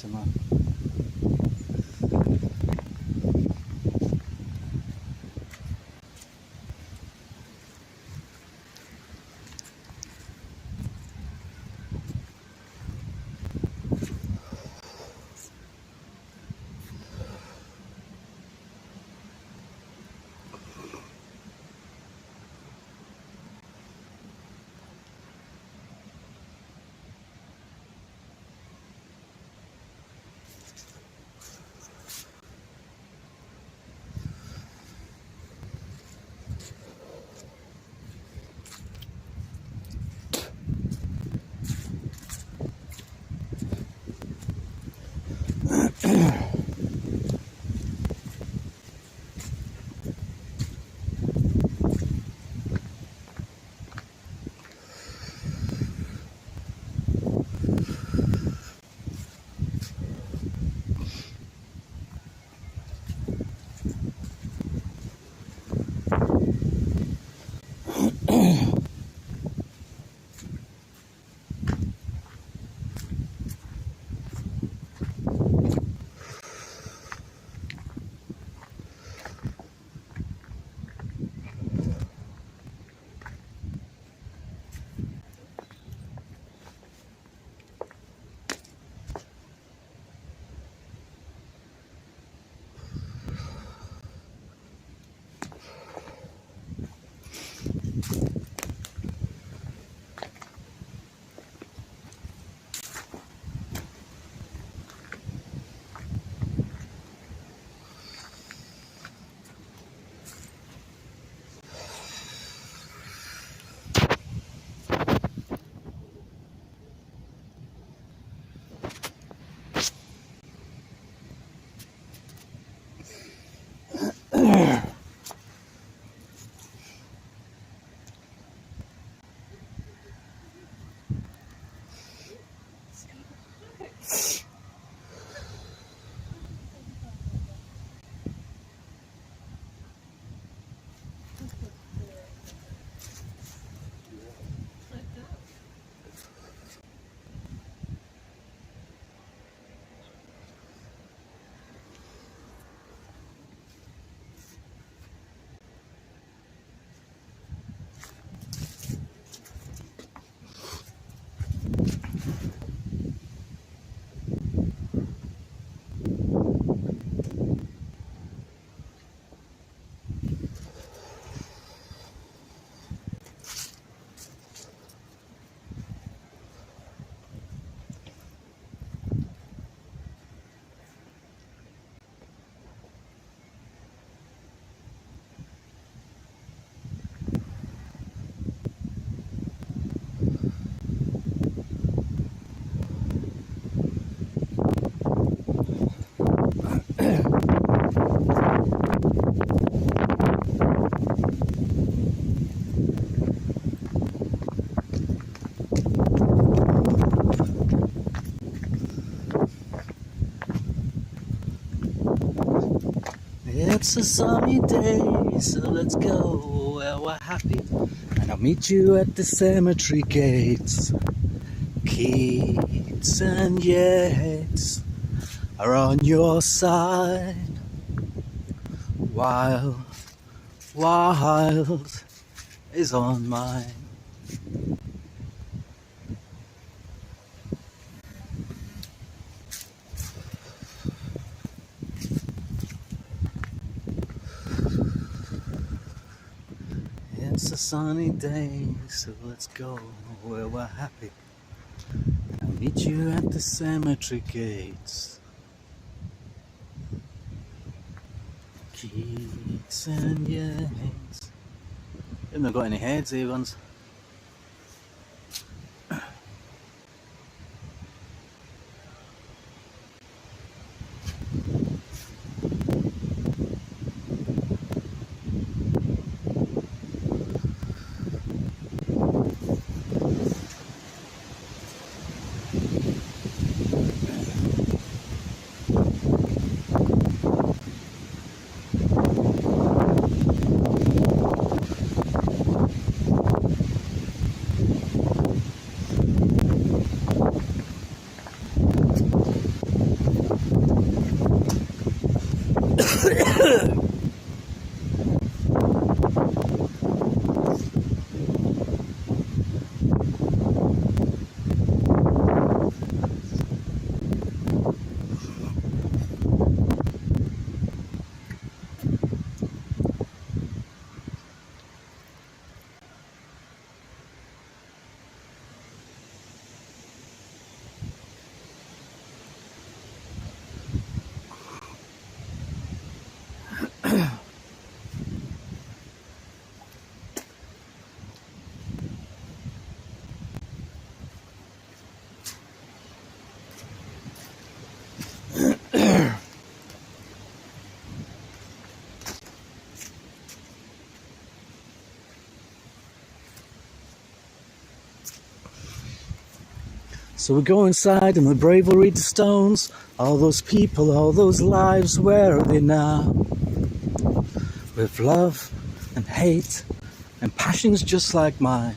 better, man. It's a sunny day, so let's go where we're happy. And I'll meet you at the cemetery gates. Keats and Yeats are on your side. Wild, wild is on mine. It's a sunny day, so let's go where we're happy. I'll meet you at the cemetery gates. Keats and Yeats. Haven't they got any heads, Evans? So we go inside and we bravely read the stones. All those people, all those lives, where are they now? With love and hate and passions just like mine.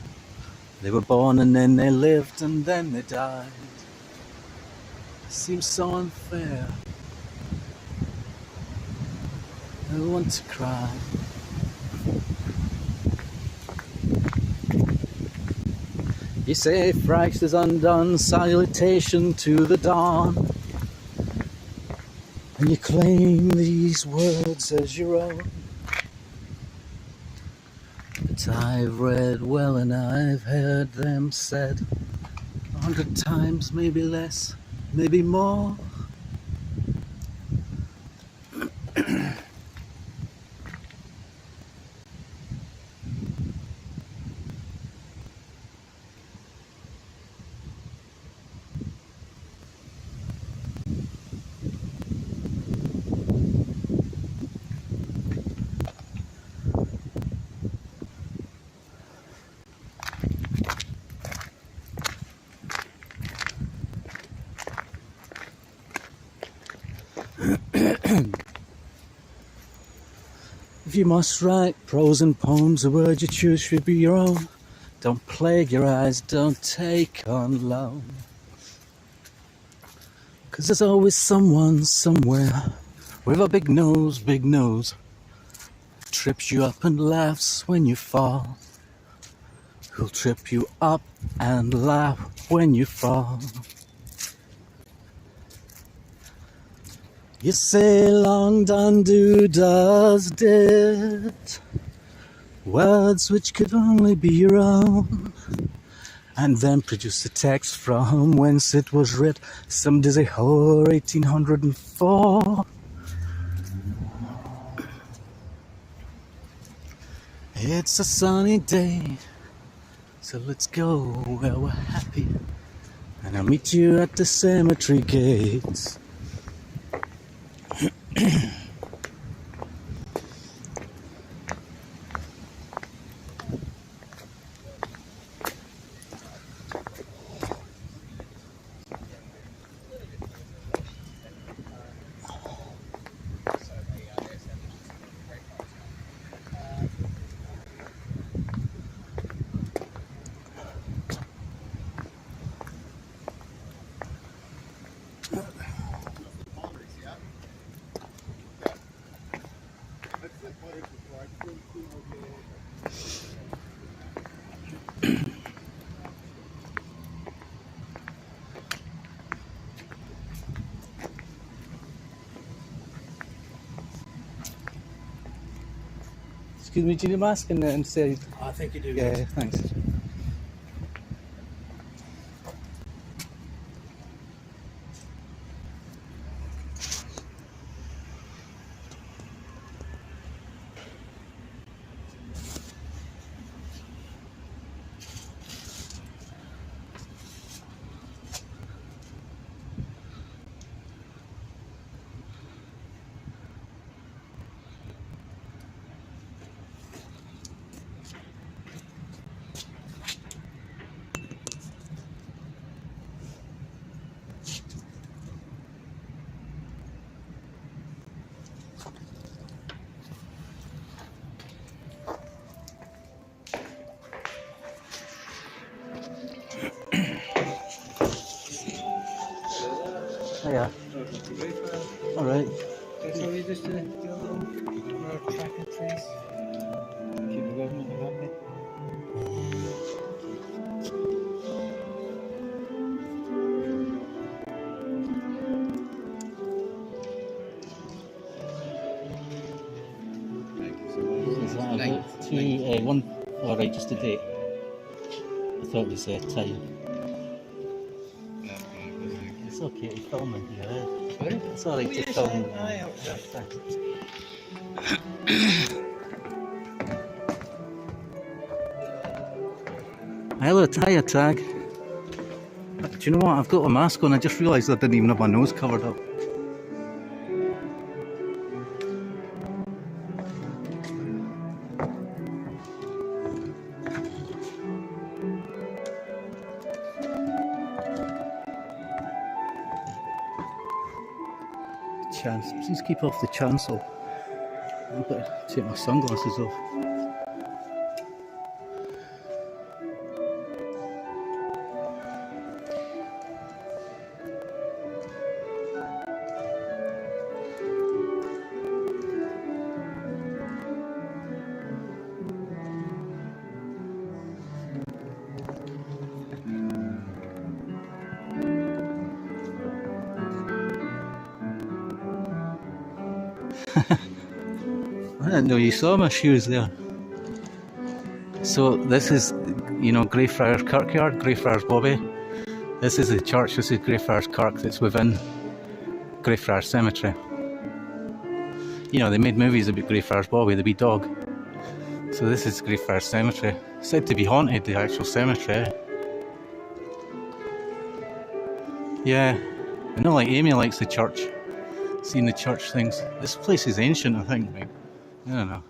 They were born and then they lived and then they died. It seems so unfair. I want to cry. You say Christ is undone, salutation to the dawn. And you claim these words as your own. But I've read well and I've heard them said 100 times, maybe less, maybe more. If you must write prose and poems, the word you choose should be your own. Don't plagiarize, don't take on loan. 'Cause there's always someone somewhere with a big nose, trips you up and laughs when you fall. Who'll trip you up and laugh when you fall. You say long done do does did, words which could only be your own, and then produce the text from whence it was writ some dizzy hoar 1804. It's a sunny day, so let's go where we're happy, and I'll meet you at the cemetery gates. Excuse me, do you need a mask and say? I think you do. Yeah, thanks. Oh, yeah. All right. So we just do a little track and trace. Keep the government happy. Is that about two, one? All right, just a date. I thought it was time. It's okay to film in here. Sorry? It's all right to film. Thanks. Hello, tyre tag. Do you know what? I've got a mask on. I just realised I didn't even have my nose covered up. chance. Please keep off the chancel. I better take my sunglasses off. I didn't know you saw my shoes there. So this is, you know, Greyfriars Kirkyard, Greyfriars Bobby. This is the church, this is Greyfriars Kirk that's within Greyfriars Cemetery. You know, they made movies about Greyfriars Bobby, the wee dog. So this is Greyfriars Cemetery. It's said to be haunted, the actual cemetery. Yeah, I know, like Amy likes the church, seeing the church things. This place is ancient, I think, right? I don't know.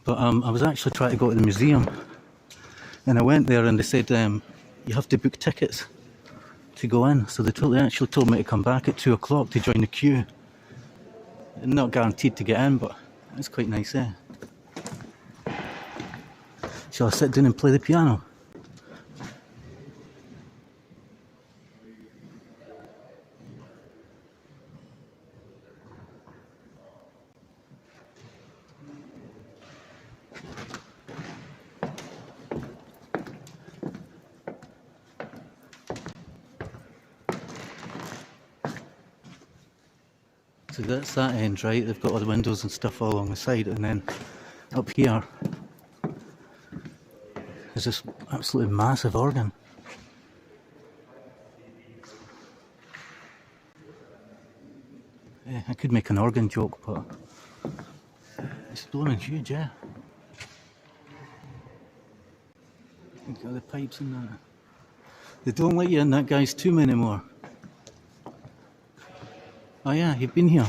But I was actually trying to go to the museum, and I went there and they said you have to book tickets to go in. So they actually told me to come back at 2 o'clock to join the queue. I'm not guaranteed to get in, but it's quite nice, eh? Shall I sit down and play the piano? So that's that end, right? They've got all the windows and stuff all along the side, and then up here there's this absolutely massive organ. Yeah, I could make an organ joke, but it's blooming huge, yeah. You've got the pipes in that. They don't let you in that guy's tomb anymore. Oh yeah, you've been here.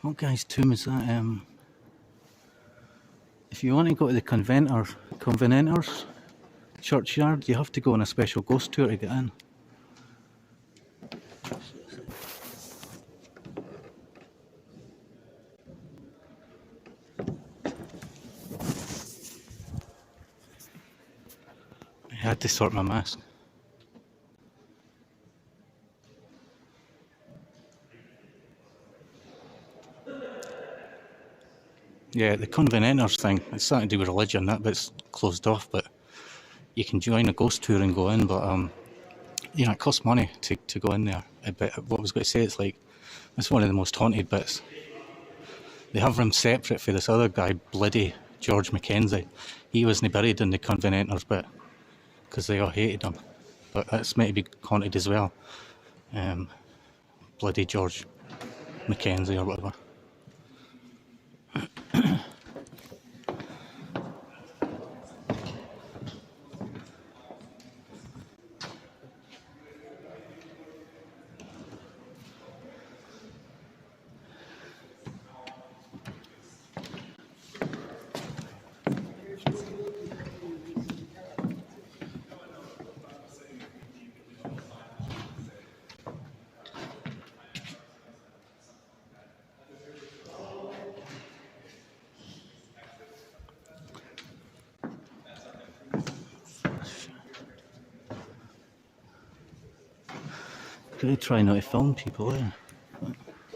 What guy's tomb is that? If you want to go to the Convenanters churchyard, you have to go on a special ghost tour to get in. I had to sort my mask. Yeah, the Convenanters thing, it's something to do with religion, that bit's closed off, but you can join a ghost tour and go in, but you know, it costs money to go in there. What I was going to say, it's one of the most haunted bits. They have room separate for this other guy, bloody George Mackenzie. He wasn't buried in the Convenanters bit, because they all hated him. But that's meant to be haunted as well. Bloody George Mackenzie or whatever. Gotta try not to film people, eh?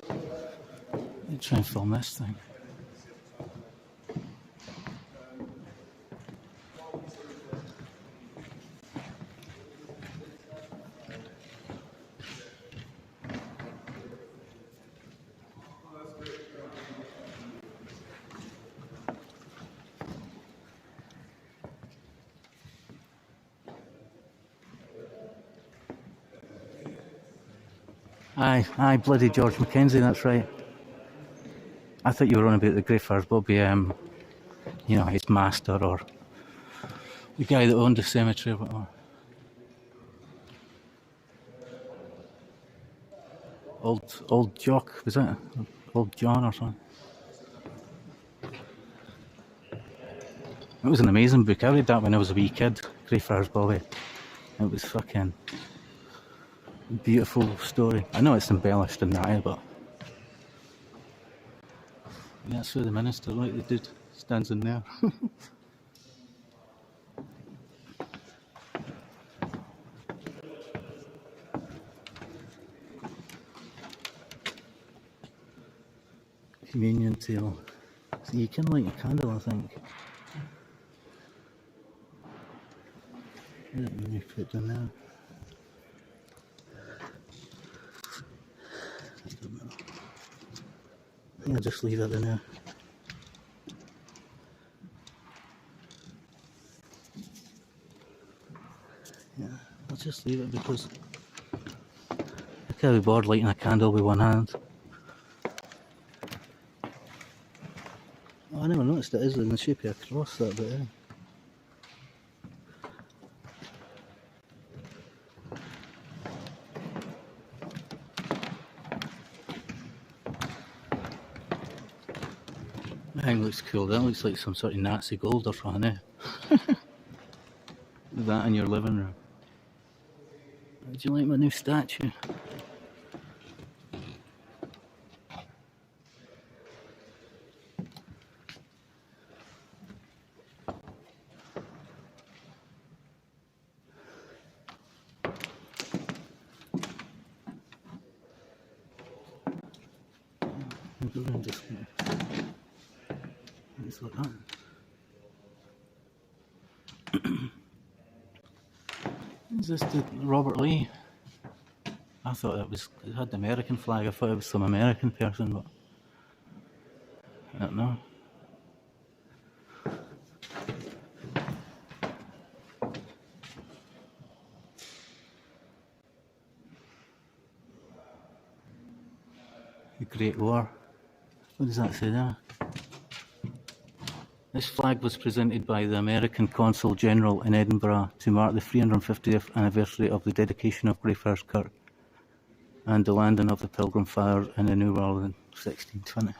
Let me try and film this thing. Aye, bloody George Mackenzie, that's right. I thought you were on about the Greyfriars Bobby, you know, his master or the guy that owned the cemetery or whatever. Old Jock, was it? Old John or something. It was an amazing book. I read that when I was a wee kid, Greyfriars Bobby. It was fucking beautiful story. I know it's embellished in that, but yeah, that's where the minister, like the dude, stands in there. Communion table. So you can light a candle, I think. Let me put it down there. I don't know. I think I'll just leave it in there. Yeah, I'll just leave it because I can't be bored lighting a candle with one hand. Oh, I never noticed it is in the shape of a cross, that bit, eh? That thing looks cool. That looks like some sort of Nazi gold or something, eh? That in your living room. Do you like my new statue? Just like that. Is this the Robert Lee? I thought it had the American flag. I thought it was some American person, but I don't know. The Great War. What does that say there? This flag was presented by the American Consul General in Edinburgh to mark the 350th anniversary of the dedication of Greyfriars Kirk and the landing of the Pilgrim Fathers in the New World in 1620.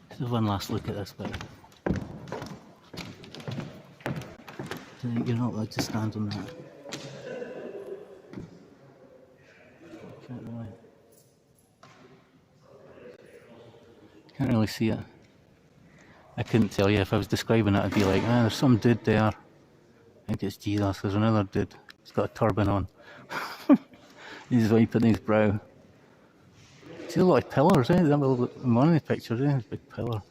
Let's have one last look at this bit. You're not allowed to stand on that. Can't really see it. I couldn't tell you. If I was describing it, I'd be like, there's some dude there. I think it's Jesus. There's another dude. He's got a turban on. He's wiping his brow. See a lot of pillars, eh? In one of the pictures, there's a big pillar.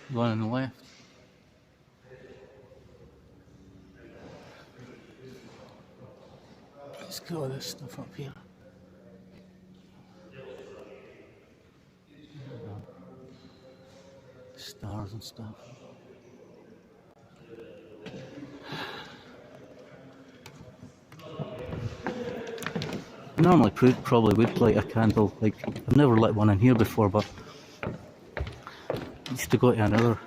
The one on the left. Let's get all this stuff up here. Stars and stuff. Normally probably would light a candle. Like, I've never lit one in here before, but I used to go to another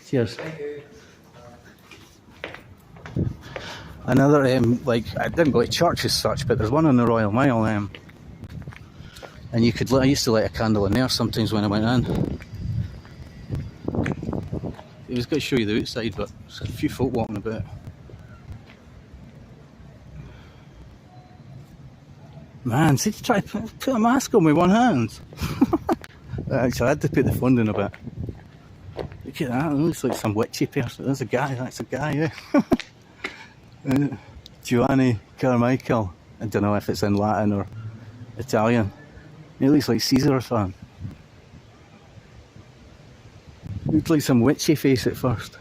cheers. Another like, I didn't go to church as such, but there's one in the Royal Mile, and you could I used to light a candle in there sometimes when I went in. It was going to show you the outside, but there's a few folk walking about. Man, see, to try to put a mask on with one hand. Actually, I had to put the phone down a bit. Look at that, it looks like some witchy person. That's a guy, yeah. Giovanni Carmichael. I don't know if it's in Latin or Italian. It looks like Caesar or something. Looked like some witchy face at first.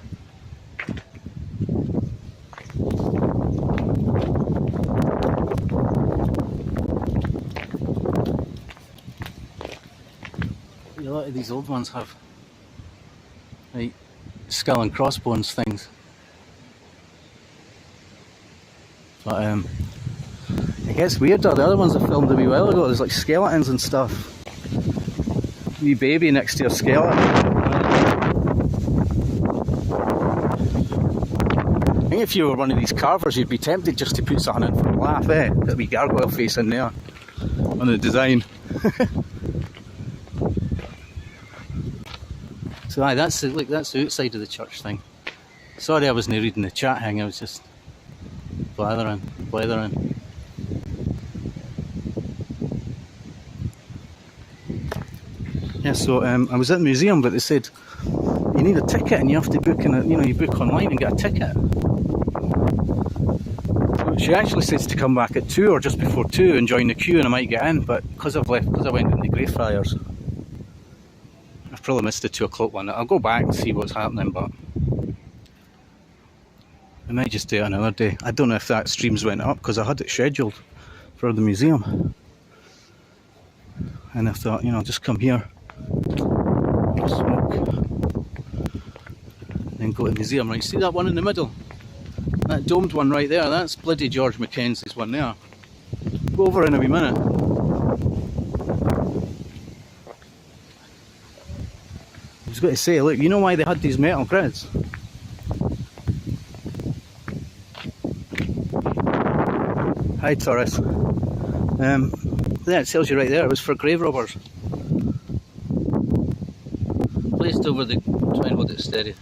A lot of these old ones have like skull and crossbones things. But it gets weirder. The other ones I filmed a wee while ago, there's like skeletons and stuff. Wee baby next to your skeleton. I think if you were one of these carvers, you'd be tempted just to put something in for a laugh, eh? Put a wee gargoyle face in there on the design. So aye, that's the outside of the church thing. Sorry I wasn't reading the chat hang, I was just blathering. Yeah, so I was at the museum, but they said you need a ticket and you have to book you book online and get a ticket. She actually says to come back at 2 or just before 2 and join the queue and I might get in, but because I went in the Greyfriars, I've probably missed the 2 o'clock one. I'll go back and see what's happening, but I might just do it another day. I don't know if that streams went up because I had it scheduled for the museum. And I thought, I'll just come here, smoke, and then go to the museum. Right, see that one in the middle? That domed one right there, that's bloody George Mackenzie's one there. Go over in a wee minute. I was going to say, look, you know why they had these metal grids? Hi Taurus. There, it tells you right there, it was for grave robbers. Placed over the, try and hold it steady.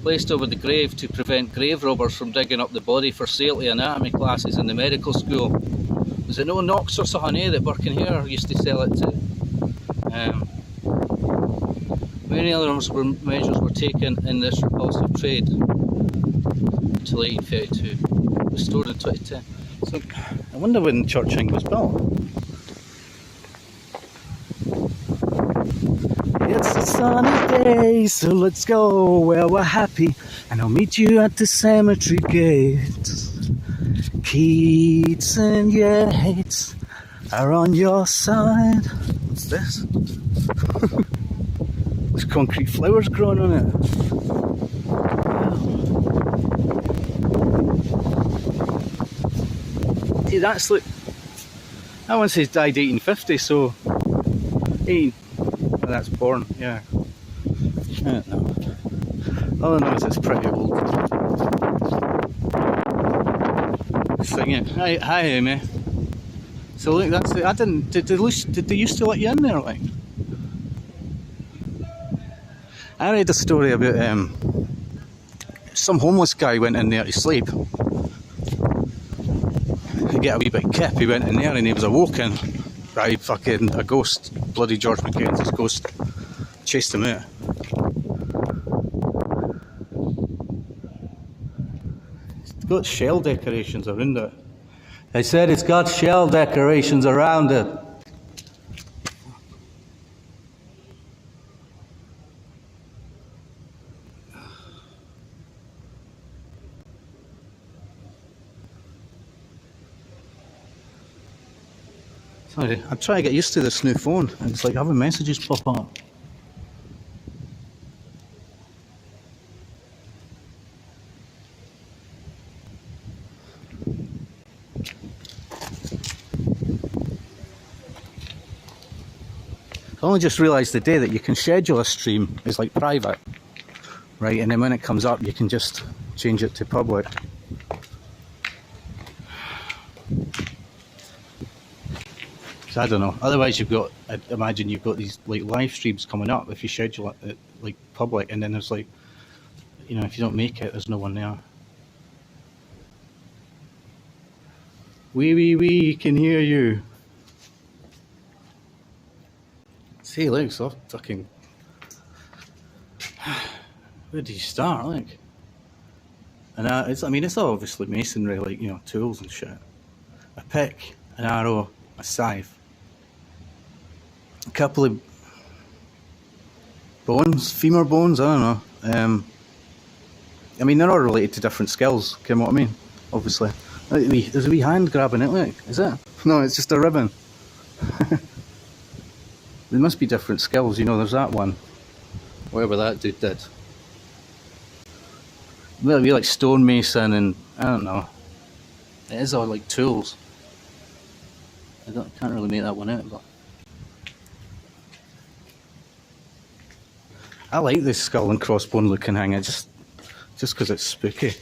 Placed over the grave to prevent grave robbers from digging up the body for sale to anatomy classes in the medical school. Was it no Knox or something, that Burke and Hare used to sell it to? Many other measures were taken in this repulsive trade until 1832. Restored in 2010. So, I wonder when Churching was built. It's a sunny day, so let's go where we're happy, and I'll meet you at the cemetery gate. Keats and Yeats are on your side. What's this? There's concrete flowers growing on it. Wow. See, that's like, that one says died 1850, so 18. Oh, that's born, yeah. I don't know. All I know is it's pretty old. Singing. Hi Amy. So look, that's the, did they used to let you in there, like? I read a story about some homeless guy went in there to sleep. To get a wee bit kip, he went in there and he was awoken by fucking a ghost. Bloody George Mackenzie's ghost chased him out. It's got shell decorations around it. I said it's got shell decorations around it. Sorry, I'm trying to get used to this new phone, and it's like having messages pop up. I only just realised today that you can schedule a stream as like private, right? And then when it comes up, you can just change it to public. I don't know. Otherwise, I imagine you've got these like live streams coming up if you schedule it like public, and then there's like, if you don't make it, there's no one there. We can hear you. See, look, so fucking. Where do you start, like? And it's all obviously masonry, like tools and shit. A pick, an arrow, a scythe. A couple of bones, femur bones, I don't know. I mean, they're all related to different skills, you know what I mean? Obviously. There's a wee hand grabbing it, look, is it? No, it's just a ribbon. There must be different skills, you know, there's that one. Whatever that dude did. Well, it'd be like stonemason and, I don't know. It is all like tools. Can't really make that one out, but I like this skull and crossbone looking thing, just because it's spooky.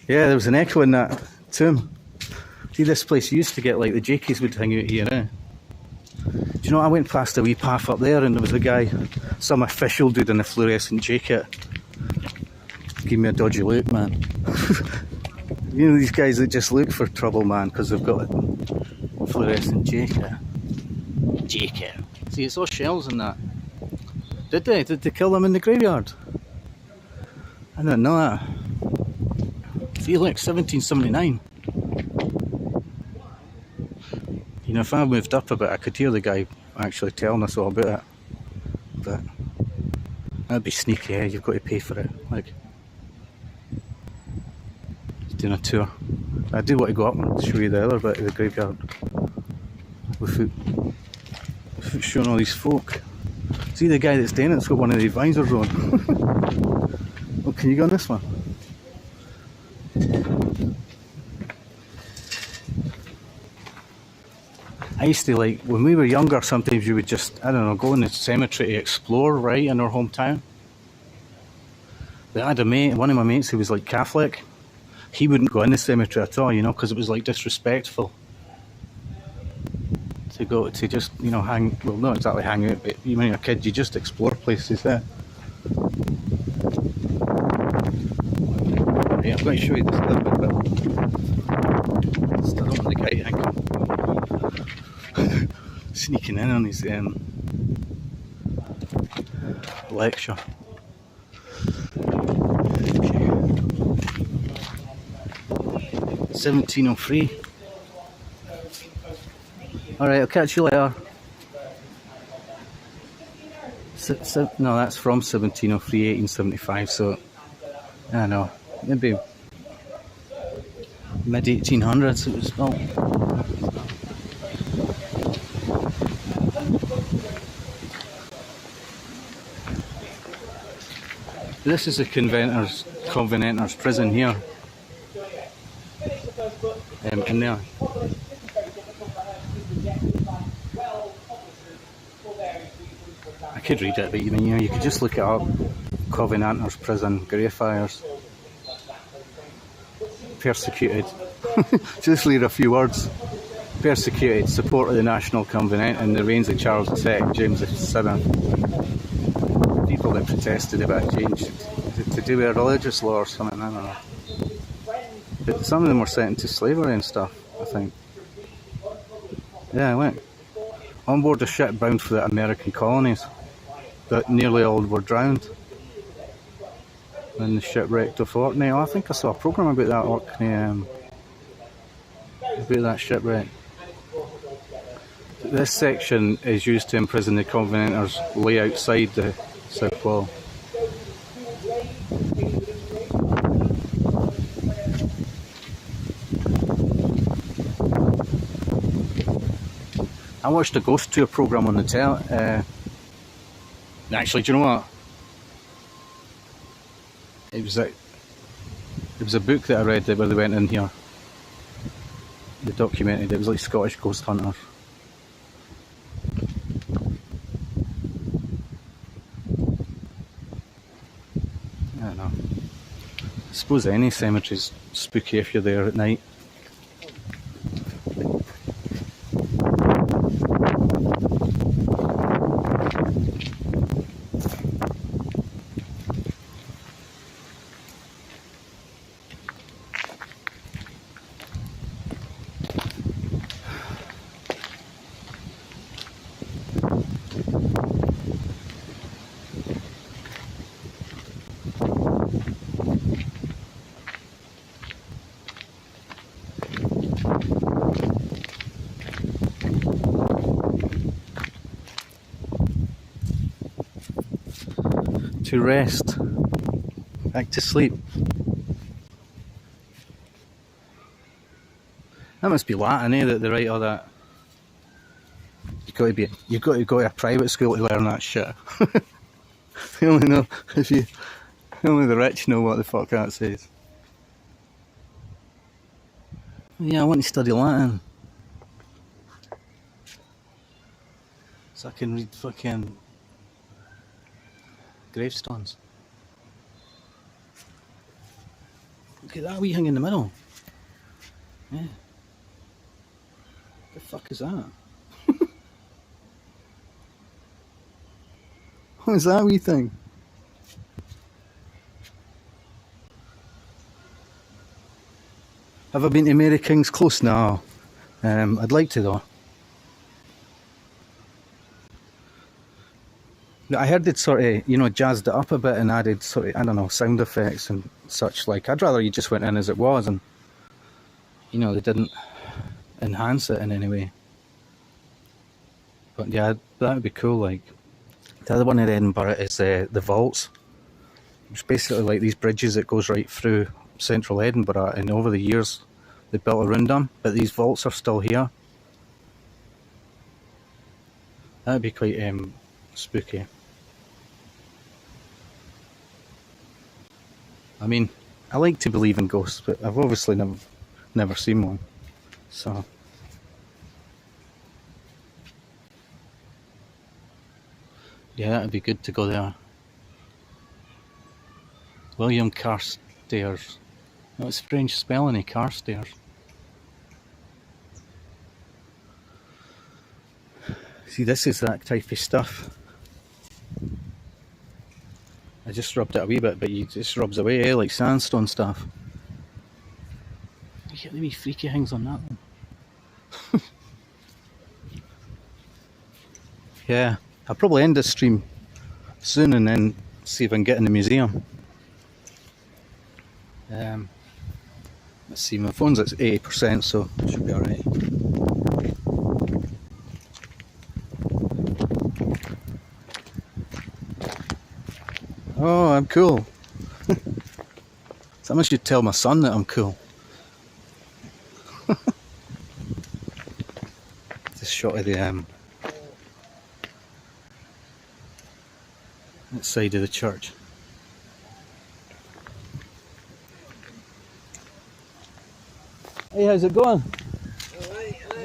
Yeah, there was an echo in that tomb. See, this place used to get like the Jakies would hang out here, eh? Do you know, I went past a wee path up there and there was a guy, some official dude in a fluorescent jacket. Give me a dodgy look, man. You know, these guys that just look for trouble, man, because they've got a fluorescent jacket. See, it's all shells in that. Did they? Did they kill them in the graveyard? I didn't know that. See, look, 1779. You know, if I moved up a bit, I could hear the guy actually telling us all about it. But that'd be sneaky, eh? You've got to pay for it. Like, doing a tour. I do want to go up and show you the other bit of the graveyard without showing all these folk. See, the guy that's doing it's got one of the visors on. Oh, can you go on this one? I used to, like, when we were younger, sometimes you would just, I don't know, go in the cemetery to explore, right, in our hometown. But I had a mate, one of my mates who was like Catholic. He wouldn't go in the cemetery at all, you know, because it was like disrespectful to go to just, you know, hang, well, not exactly hang out, but when you're a kid, you just explore places there. Yeah, I'm going to show you this a little bit, but still on the guy hanging. Sneaking in on his lecture. 1703. Alright, I'll catch you later. No, that's from 1703, 1875, so I don't know, maybe mid 1800s it was built. This is the Covenanters prison here. In there. I could read it, but you know, you could just look it up. Covenanters prison, Greyfriars. Persecuted. Just read a few words. Persecuted, support of the National Covenant in the reigns of Charles II, James VII. People that protested about a change to do with a religious law or something, I don't know. But some of them were sent into slavery and stuff, I think. Yeah, I went on board a ship bound for the American colonies, but nearly all were drowned in the shipwreck of Orkney. Oh, I think I saw a programme about that Orkney, about that shipwreck. This section is used to imprison the Covenanters lay outside the south wall. I watched a ghost tour programme on the telly. Actually, do you know what? It was a book that I read where they went in here. They documented it. It was like Scottish ghost hunters. I don't know. I suppose any cemetery's spooky if you're there at night. to rest, back to sleep. That must be Latin, eh? That they write all that. You've got to go to a private school to learn that shit. You only know only the rich know what the fuck that says. Yeah, I want to study Latin, so I can read fucking gravestones. Look at that wee thing in the middle. Yeah. The fuck is that? What is that wee thing? Have I been to Mary King's Close? No. I'd like to though. I heard they'd sort of, jazzed it up a bit and added sort of, I don't know, sound effects and such like. I'd rather you just went in as it was and, they didn't enhance it in any way. But yeah, that would be cool. Like, the other one in Edinburgh is the vaults. It's basically like these bridges that goes right through central Edinburgh, and over the years they built around them, but these vaults are still here. That would be quite spooky. I mean, I like to believe in ghosts, but I've obviously never seen one. So yeah, that would be good to go there. William Carstairs. No, it's French spelling of Carstairs. See, this is that type of stuff. I just rubbed it a wee bit, but it just rubs away, like sandstone stuff. Look at the wee freaky things on that one. Yeah, I'll probably end this stream soon and then see if I can get in the museum. Let's see, my phone's at 80%, so it should be alright. Oh, I'm cool. Someone should tell my son that I'm cool. This shot of the side of the church. Hey, how's it going?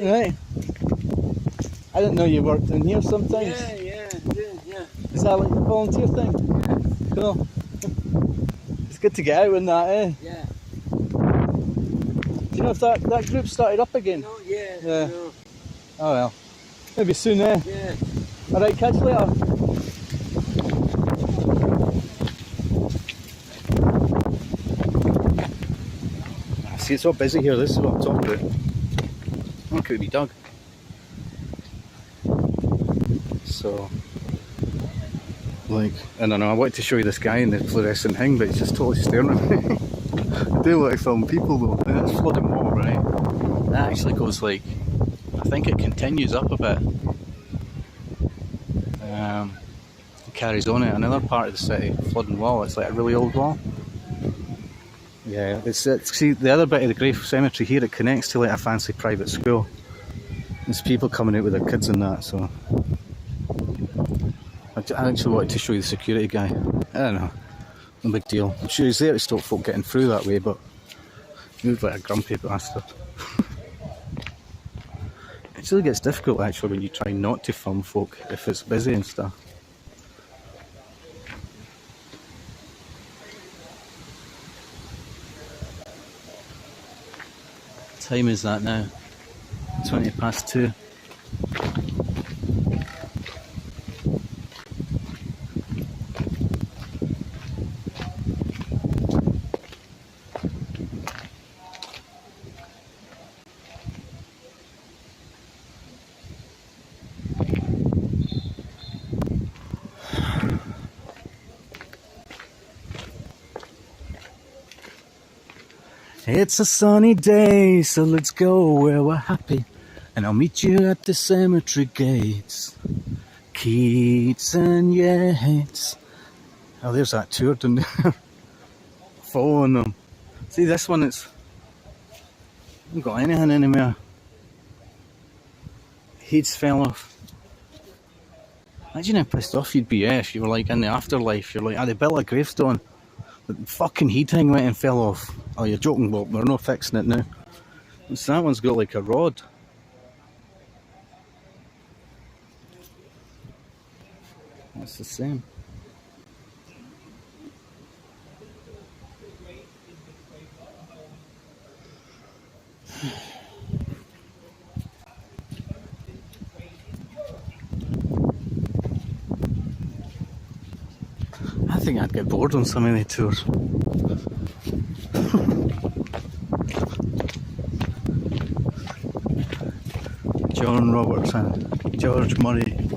Alright. I didn't know you worked in here sometimes. Yeah, yeah. Is that like a volunteer thing? Yeah. Cool. It's good to get out in that, eh? Yeah. Do you know if that group started up again? No, yeah. No. Oh well. Maybe soon, eh? Yeah. Alright, catch you later. See, it's all busy here. This is what I'm talking about. Look at me dog. So, like, I don't know, I wanted to show you this guy in the fluorescent thing, but he's just totally staring at me. I do like to film people though. And that's flooding water, right? That actually goes like, I think it continues up a bit. It carries on it. Another part of the city, flooding wall. It's like a really old wall. Yeah, see, the other bit of the Grey Cemetery here, it connects to like a fancy private school. There's people coming out with their kids and that, so I actually wanted to show you the security guy. I don't know, no big deal. I'm sure he's there to stop folk getting through that way, but he looked like a grumpy bastard. It really gets difficult actually when you try not to film folk if it's busy and stuff. What time is that now? 2:20. It's a sunny day, so let's go where we're happy, and I'll meet you at the cemetery gates. Keats and Yates, Oh, there's that tour down there. Following them. See this one, it's... I haven't got anything anymore. Heads fell off. Imagine how pissed off you'd be if you were like in the afterlife. You're like, they built a gravestone, but the fucking heat thing went and fell off. Oh, you're joking, but we're not fixing it now. So that one's got like a rod. That's the same. I think I'd get bored on some of the tours. John Robertson, George Murray,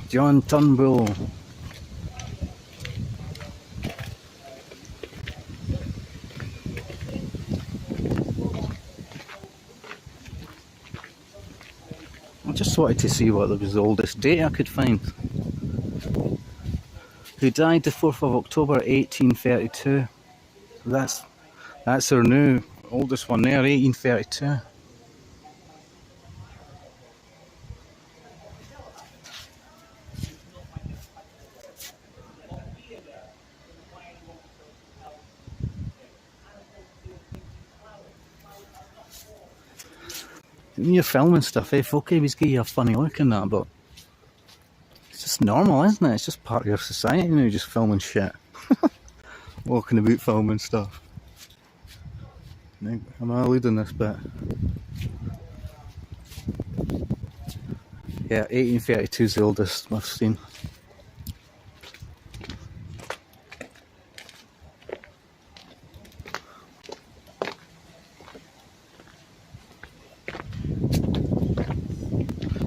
John Turnbull. I just wanted to see what was the oldest date I could find. Who died the 4th of October 1832. That's our new oldest one there, 1832. When you're filming stuff, folk always give you a funny look in that, but it's just normal, isn't it? It's just part of your society now, just filming shit. Walking about filming stuff. Am I alluding this bit? Yeah, 1832 is the oldest I've seen.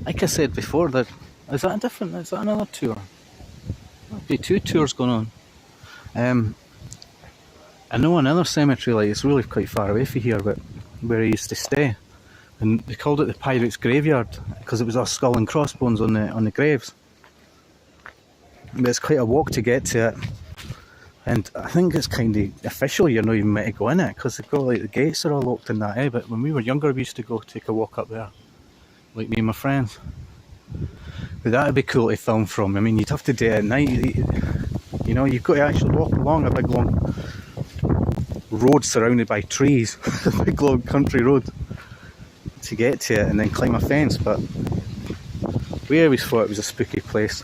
Like I said before, is that another tour? There'll be 2 tours going on. I know another cemetery, like it's really quite far away from here, but where I used to stay, and they called it the Pirates' Graveyard because it was a skull and crossbones on the graves. But it's quite a walk to get to it, and I think it's kind of official. You're not even meant to go in it because they've got like the gates are all locked in that. But when we were younger, we used to go take a walk up there, like me and my friends. But that would be cool to film from. I mean, you'd have to do it at night. You know, you've got to actually walk along a big long road surrounded by trees, a big long country road to get to it, and then climb a fence. But we always thought it was a spooky place.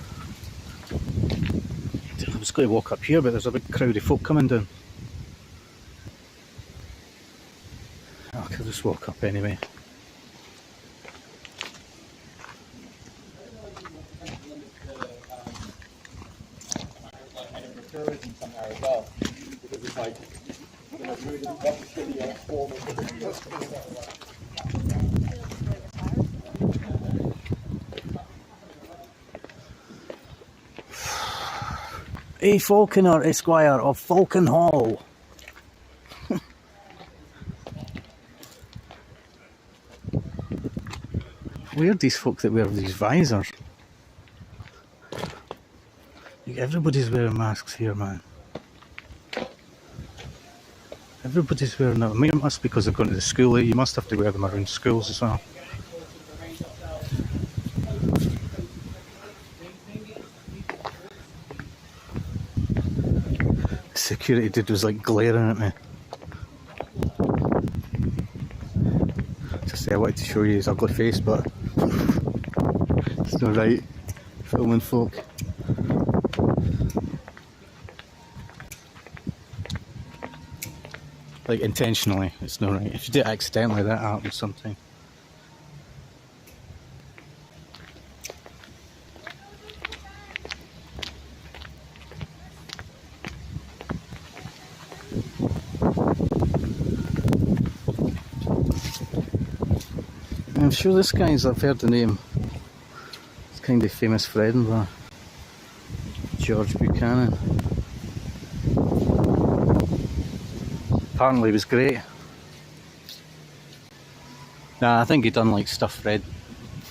I was going to walk up here, but there's a big crowd of folk coming down. I could just walk up anyway. Tourism somehow as well, because it's like, you know, really what the city and form A. Falconer, Esquire of Falcon Hall. Weird, these folk that wear these visors. Like, everybody's wearing masks here, man. Everybody's wearing them. I mean, it must be because they're going to the school. You must have to wear them around schools as well. The security dude was like glaring at me. Just say I wanted to show you his ugly face, but it's not right. Filming folk. Like intentionally, it's not right. If you do it accidentally, that happens sometimes. I'm sure this guy's, I've heard the name. It's kind of famous for Edinburgh. George Buchanan. Apparently he was great. Nah, I think he done like stuff for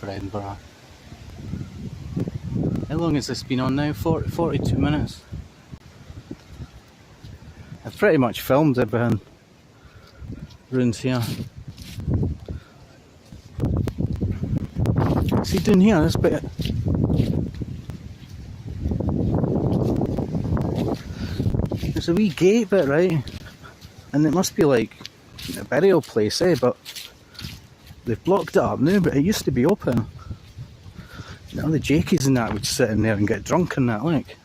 Edinburgh. How long has this been on now? 42 minutes. I've pretty much filmed everything around here. See down here, this bit. There's a wee gate bit, right? And it must be like a burial place, eh? But they've blocked it up now, but it used to be open. You know, the Jakies and that would sit in there and get drunk and that, like.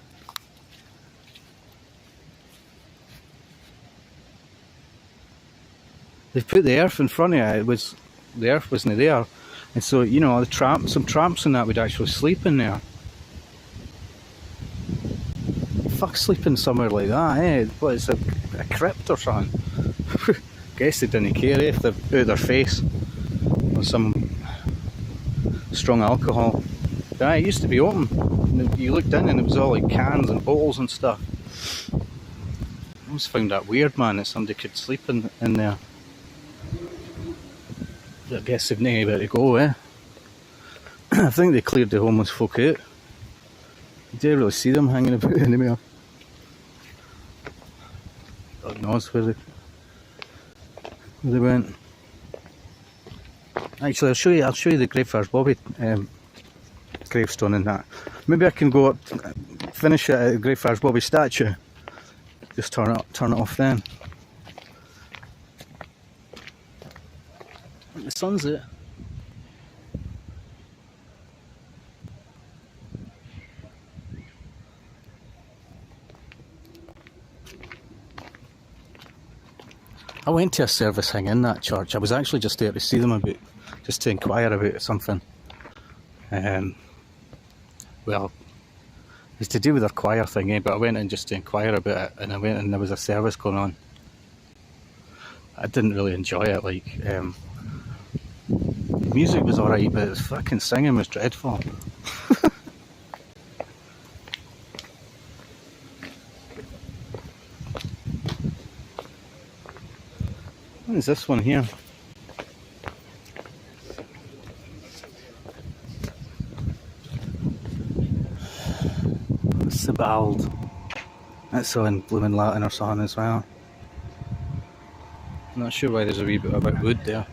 They've put the earth in front of it. The earth wasn't there, and so you know some tramps and that would actually sleep in there. Fuck sleeping somewhere like that, eh? What, it's a crypt or something? Guess they didn't care if they're out of their face or some strong alcohol. But it used to be open. You looked in and it was all like cans and bottles and stuff. I always found that weird, man, that somebody could sleep in there. I guess they've not anywhere to go, eh? I think they cleared the homeless folk out. You didn't really see them hanging about anymore. God knows where they went. Actually, I'll show you the Greyfriars Bobby gravestone and that. Maybe I can go up, finish it at the Greyfriars Bobby statue. Just turn it off then. The sun's out. I went to a service thing in that church. I was actually just there to see them just to inquire about something. Well, it's to do with their choir thing, eh? But I went in just to inquire about it, and I went and there was a service going on. I didn't really enjoy it, like, the music was alright, but the fucking singing was dreadful. What is this one here? Sebald. That's all in blooming Latin or something as well. I'm not sure why there's a wee bit about wood there.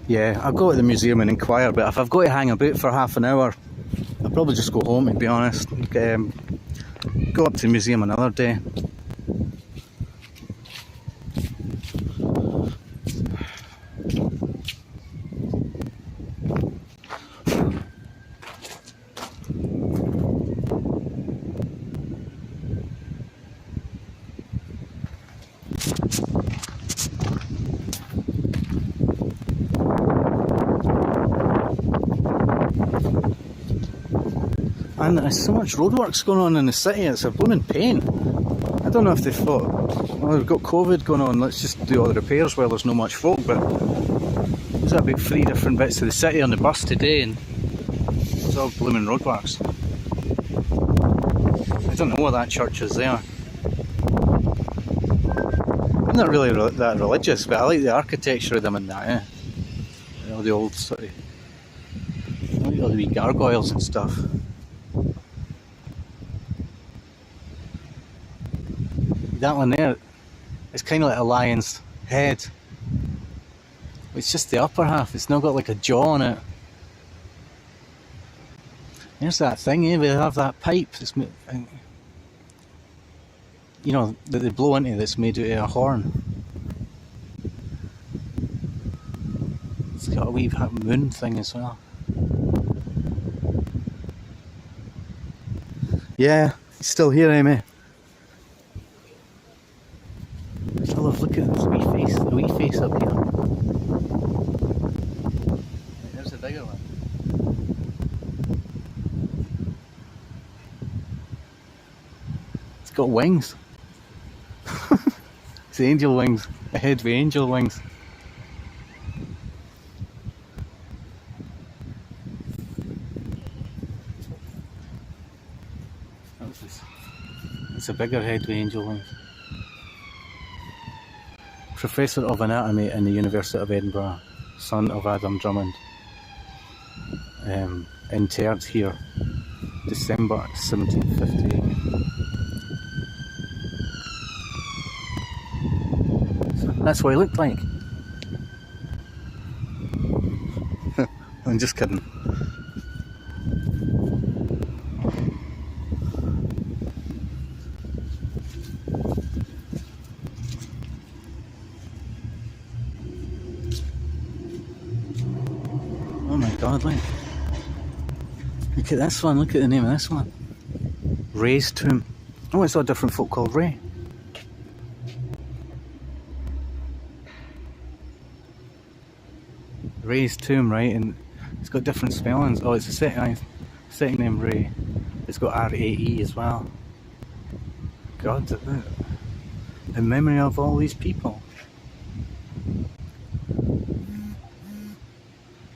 Yeah, I'll go to the museum and inquire, but if I've got to hang about for half an hour, I'll probably just go home, to be honest. Go up to the museum another day. And there's so much roadworks going on in the city, it's a blooming pain. I don't know if they thought, well, we've got COVID going on, let's just do all the repairs while there's no much folk, but there's about 3 different bits of the city on the bus today, and it's all blooming roadworks. I don't know what that church is there. I'm not really that religious, but I like the architecture of them and that, eh? You know, the old sort of, all the wee gargoyles and stuff. That one there, it's kind of like a lion's head. It's just the upper half, it's not got like a jaw on it. There's that thing, eh? We have that pipe that's, you know, that they blow into that's made out of a horn. It's got a wee moon thing as well. Yeah, he's still here, Amy. I love looking at this the wee face up here. There's the bigger one. It's got wings. It's the angel wings, a head with angel wings. It's a bigger head with angel wings. Professor of Anatomy in the University of Edinburgh, son of Adam Drummond. Interred here, December 1758. So that's what he looked like. I'm just kidding. Oh my god, look at this one, look at the name of this one. Ray's Tomb. Oh, it's got a different folk called Ray. Ray's Tomb, right, and it's got different spellings. Oh, it's a second name Ray. It's got R-A-E as well. God, in memory of all these people.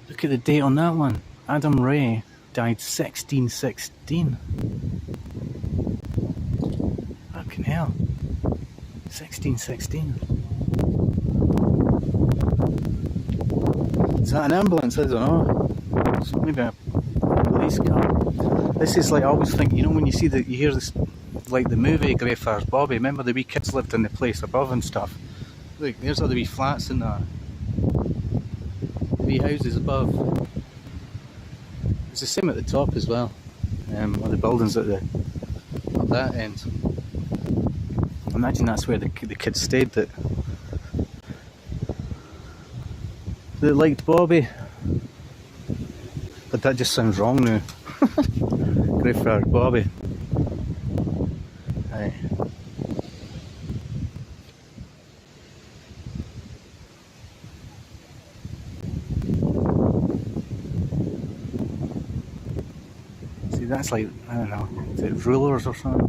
Look at the date on that one. Adam Ray died 1616. Fucking hell. 1616. Is that an ambulance? I don't know. It's maybe a police car. This is like, I always think, you know, when you hear this, like the movie Greyfriars Bobby, remember the wee kids lived in the place above and stuff? Look, there's all the wee flats in there. The wee houses above. It's the same at the top as well. All the buildings at that end. Imagine that's where the kids stayed that liked Bobby. But that just sounds wrong now. Greyfriars Bobby. Right. See, that's like, I don't know, is it rulers or something?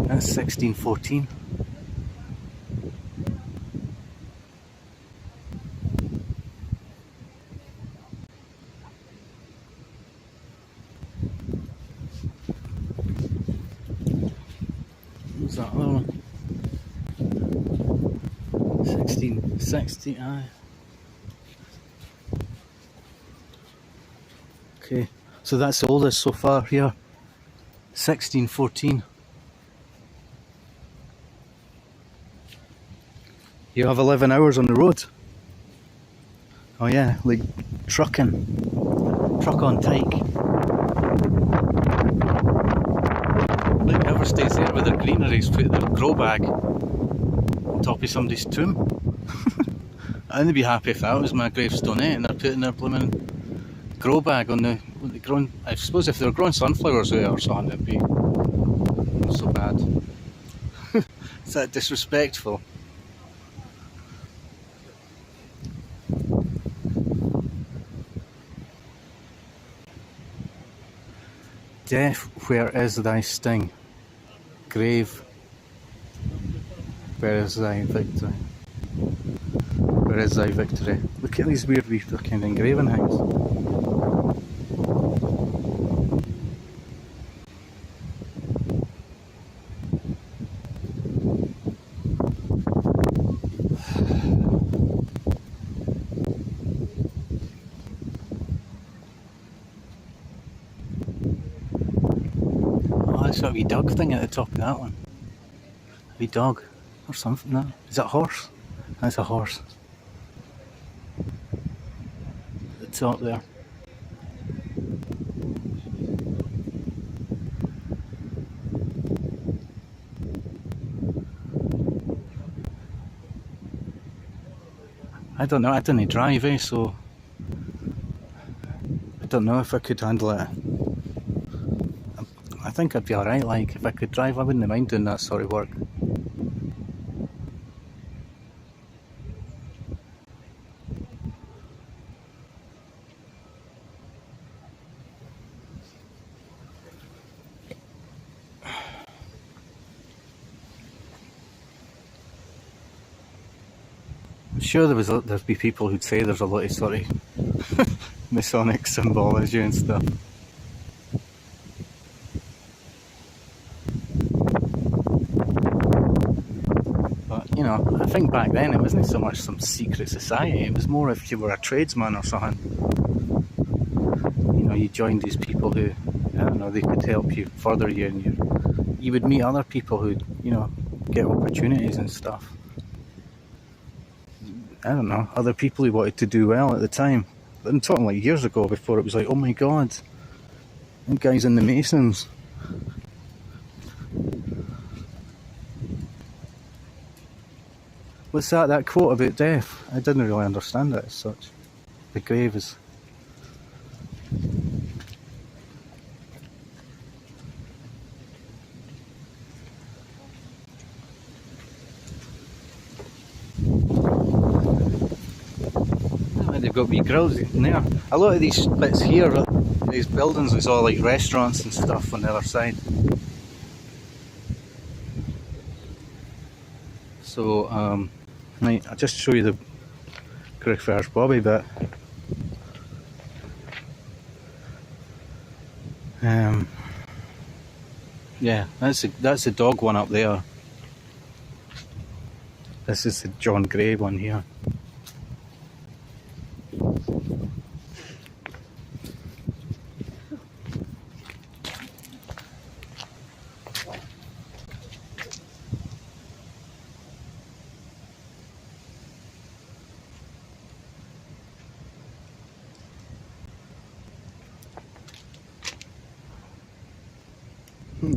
That's 1614. What's that other one? 1660, aye. Okay, so that's the oldest so far here. 1614. You have 11 hours on the road. Oh yeah, like trucking. Truck on Tyke. Look, whoever stays there with their greeneries put their grow bag on top of somebody's tomb. I'd be happy if that was my gravestone, and they're putting their blooming grow bag on the growing. I suppose if they were growing sunflowers there or something, it'd be not so bad. Is that disrespectful? Death, where is thy sting? Grave, where is thy victory? Where is thy victory? Look at these weird wee fucking engraving things. That's a wee dog thing at the top of that one. A wee dog or something. No? Is that a horse? That's a horse. At the top there. I don't know, I didn't drive, so I don't know if I could handle it. I think I'd be alright, like, if I could drive, I wouldn't mind doing that sort of work. I'm sure there'd be people who'd say there's a lot of sort of Masonic symbology and stuff. you know, I think back then it wasn't so much some secret society, it was more if you were a tradesman or something. You know, you joined these people who, I don't know, they could help you, further you, and you would meet other people who, you know, get opportunities and stuff. I don't know, other people who wanted to do well at the time. I'm talking like years ago, before it was like, oh my god, them guys in the Masons. What's that? That quote about death? I didn't really understand it as such. The grave is... They've got wee grills in there. A lot of these bits here, these buildings, is all like restaurants and stuff on the other side. So, right, I'll just show you the Greyfriars Bobby bit. Yeah, that's the dog one up there. This is the John Gray one here.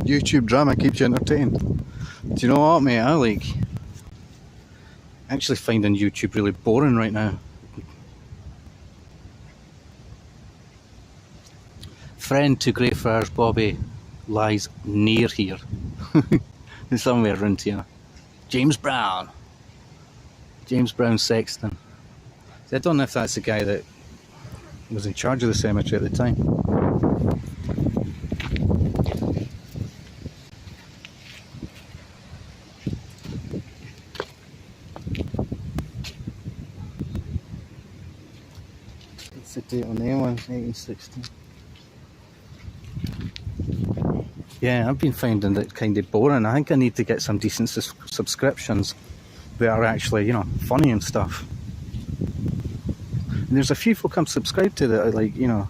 YouTube drama keeps you entertained. Do you know what, mate? I like actually finding YouTube really boring right now. Friend to Greyfriars Bobby lies near here. Somewhere around here. James Brown Sexton. I don't know if that's the guy that was in charge of the cemetery at the time. What's the date on the one? 1816. Yeah, I've been finding it kind of boring. I think I need to get some decent subscriptions that are actually, you know, funny and stuff. And there's a few folk I'm subscribed to that are like, you know,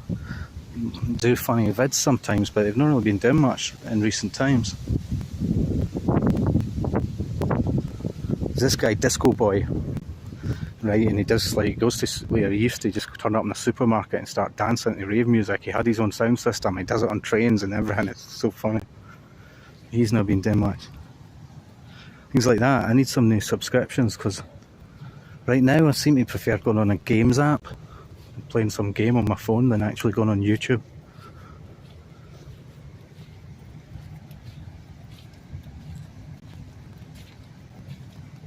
do funny vids sometimes, but they've not really been doing much in recent times. There's this guy, Disco Boy, right, and he does like, goes to where he used to just turn up in the supermarket and start dancing to rave music. He had his own sound system, he does it on trains and everything. It's so funny. He's not been doing much. Things like that. I need some new subscriptions, because right now I seem to prefer going on a games app and playing some game on my phone than actually going on YouTube.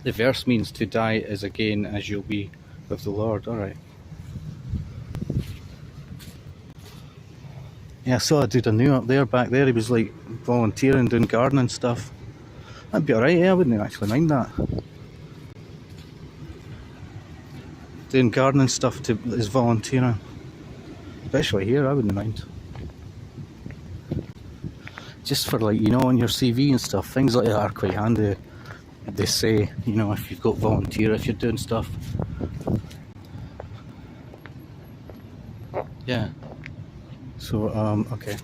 The verse means to die is again as you'll be with the Lord. Alright. Yeah, I saw a dude I knew up there, back there. He was like volunteering, doing gardening stuff. That'd be alright, yeah, I wouldn't actually mind that. Doing gardening stuff is volunteering. Especially here, I wouldn't mind. Just for, like, you know, on your CV and stuff, things like that are quite handy. They say, you know, if you've got volunteer, if you're doing stuff. Yeah. So, okay.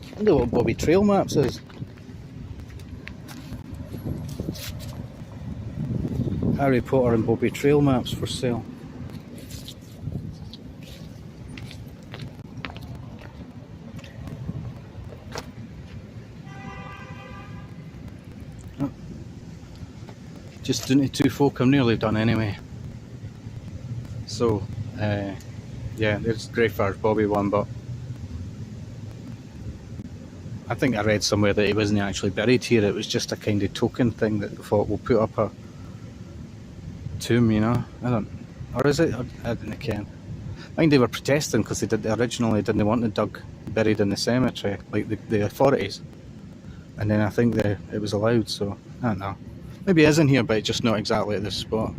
I wonder what Bobby Trail Maps is. Harry Potter and Bobby Trail Maps for sale. Oh. Just doing it to folk I'm nearly done anyway. So, yeah, there's Greyfriars Bobby one, but I think I read somewhere that he wasn't actually buried here. It was just a kind of token thing that they thought we'll put up a tomb, you know. I don't, or is it? I don't know. I think they were protesting because they originally didn't want it buried in the cemetery, like the authorities. And then I think it was allowed, so I don't know. Maybe it is in here, but just not exactly at this spot.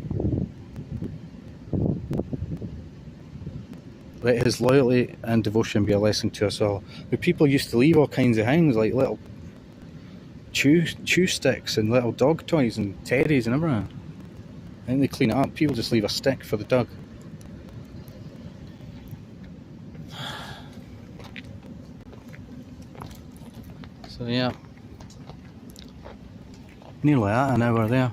Let his loyalty and devotion be a lesson to us all. But people used to leave all kinds of things, like little chew sticks and little dog toys and teddies and everything. I think they clean it up. People just leave a stick for the dog. So yeah, nearly at an hour there.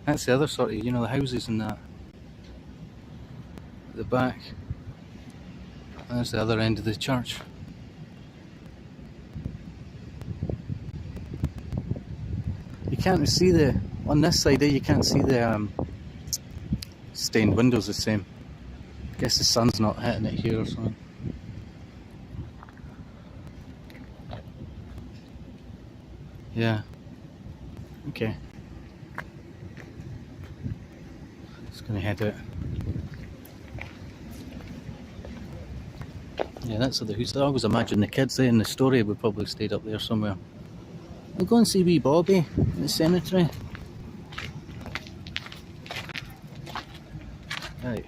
That's the other sort of, you know, the houses and that at the back. And there's the other end of the church. You can't see the, on this side there, you can't see the stained windows the same. I guess the sun's not hitting it here or something. Yeah. Okay. Just gonna head out. Yeah, that's the house. I always imagine the kids there in the story would probably stayed up there somewhere. We'll go and see wee Bobby in the cemetery. Right.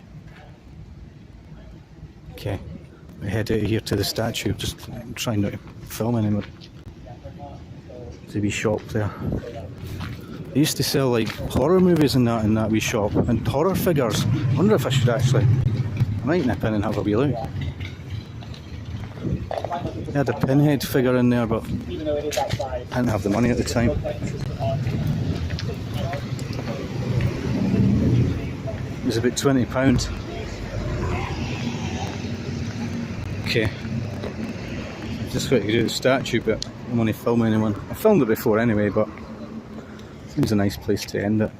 Okay. We head out here to the statue. Just trying not to film anymore. There's a wee shop there. They used to sell like horror movies and that in that wee shop, and horror figures. I wonder if I should actually. I might nip in and have a wee look. They had a pinhead figure in there, but I didn't have the money at the time. It was about £20. Okay. I just got to do the statue, but I don't want to film anyone. I filmed it before anyway, but it seems a nice place to end it.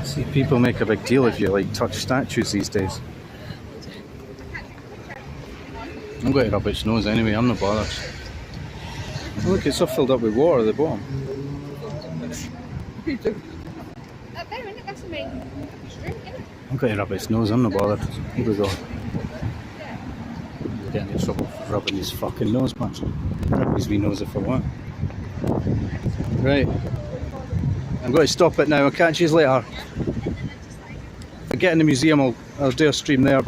See, people make a big deal if you like touch statues these days. I'm going to rub its nose anyway, I'm not bothered. Oh, look, it's all filled up with water at the bottom. I'm going to rub its nose, I'm not bothered. Here we go. He's getting in trouble for rubbing his fucking nose, man. Rub his wee nose if I want. Right. I'm going to stop it now. I'll catch you later. If I get in the museum, I'll do a stream there. But